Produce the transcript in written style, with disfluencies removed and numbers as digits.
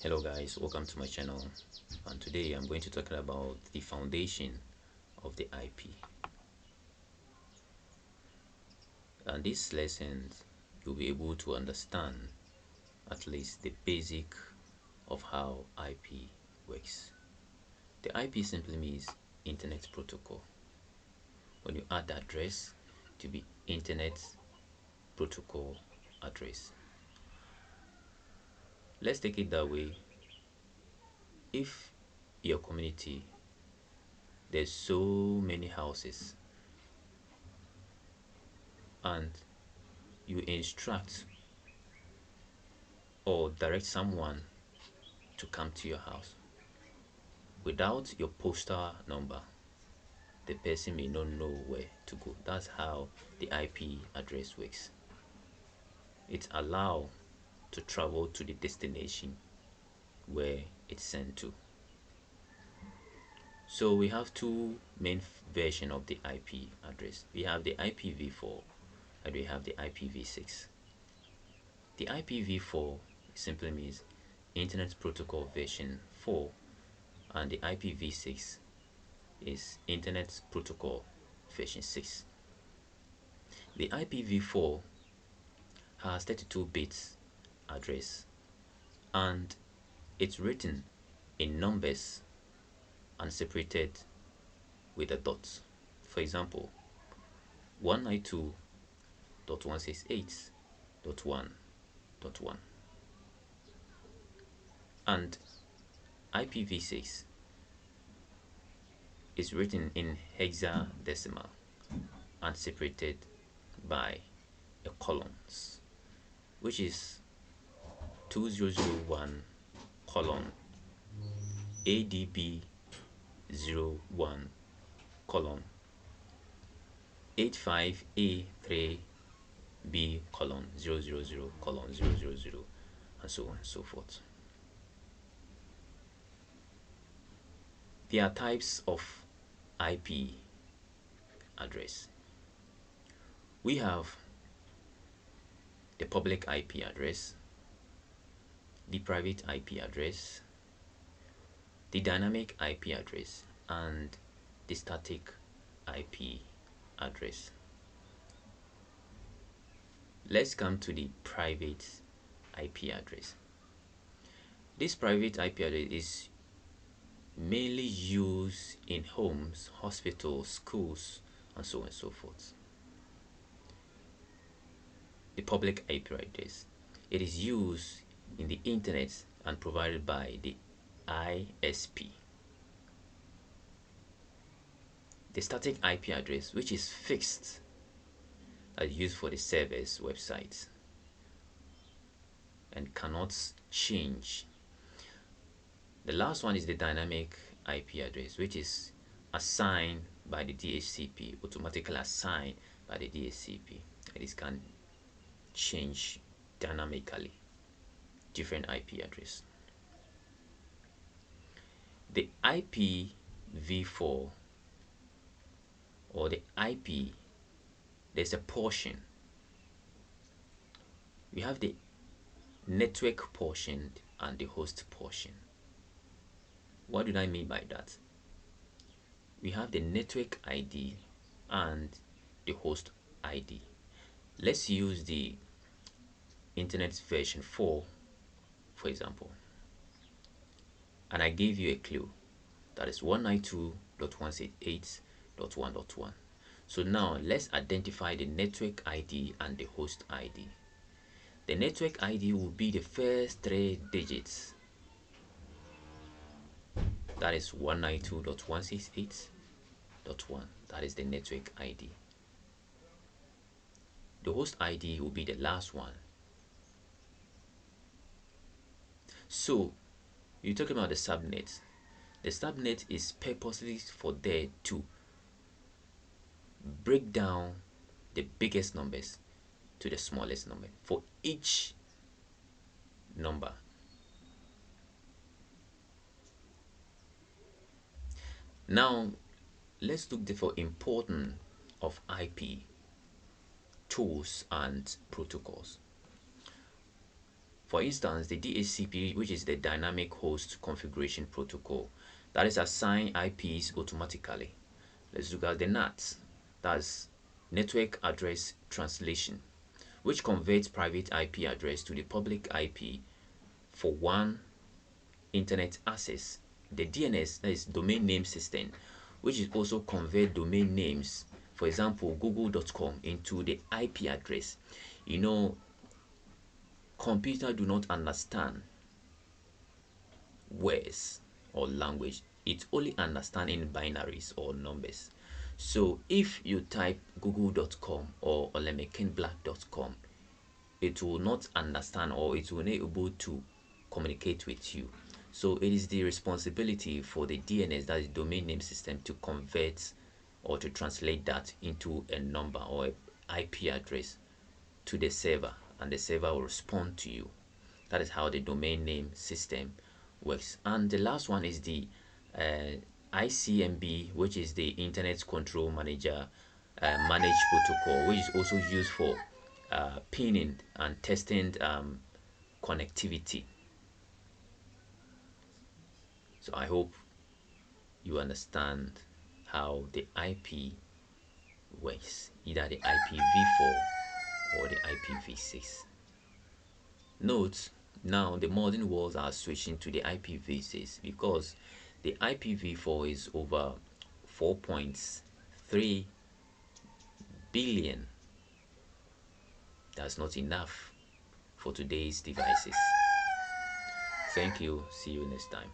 Hello guys, welcome to my channel, and today I'm going to talk about the foundation of the IP. And this lesson you'll be able to understand at least the basic of how IP works. The IP simply means Internet Protocol. When you add the address to be Internet Protocol address. Let's take it that way. If your community there's so many houses and you instruct or direct someone to come to your house without your postal number, the person may not know where to go. That's how the IP address works. It's allowed to travel to the destination where it's sent to. So we have two main versions of the IP address. We have the IPv4 and we have the IPv6. The IPv4 simply means Internet Protocol version 4, and the IPv6 is Internet Protocol version 6. The IPv4 has 32 bits address and it's written in numbers and separated with a dot. For example, 192.168.1.1 and IPv6 is written in hexadecimal and separated by a columns, which is 2001 colon ADB 01 colon 85A3B colon 000 colon 000 and so on and so forth. There are types of IP address. We have the public IP address, the private IP address, the dynamic IP address, and the static IP address. Let's come to the private IP address. This private IP address is mainly used in homes, hospitals, schools, and so on and so forth. The public IP address, it is used in the internet and provided by the ISP. The static IP address, which is fixed, is used for the server's website and cannot change. The last one is the dynamic IP address, which is assigned by the DHCP, automatically assigned by the DHCP, and it can change dynamically different IP address. The IPv4 or the IP, there's a portion. We have the network portion and the host portion. What do I mean by that? We have the network ID and the host ID. Let's use the internet version 4 for example, and I gave you a clue that is 192.168.1.1. so now let's identify the network ID and the host ID. The network ID will be the first 3 digits, that is 192.168.1. that is the network ID. The host ID will be the last one. So you're talking about the subnet. The subnet is purposely for there to break down the biggest numbers to the smallest number for each number. Now let's look for importance of IP tools and protocols. For instance, the DHCP, which is the Dynamic Host Configuration Protocol, that is assign IPs automatically. Let's look at the NAT, that's Network Address Translation, which converts private IP address to the public IP for one internet access. The DNS, that is Domain Name System, which is also convert domain names, for example google.com, into the IP address. You know, computer do not understand words or language. It only understand in binaries or numbers. So if you type google.com or olemekenblack.com, it will not understand, or it will not able to communicate with you. So it is the responsibility for the DNS, that is domain name system, to convert or to translate that into a number or a IP address to the server, and the server will respond to you. That is how the domain name system works. And the last one is the ICMB, which is the Internet Control Manager Managed Protocol, which is also used for pinning and testing connectivity. So I hope you understand how the IP works, either the IPv4 or the IPv6. Note, now the modern worlds are switching to the IPv6 because the IPv4 is over 4.3 billion. That's not enough for today's devices. Thank you. See you next time.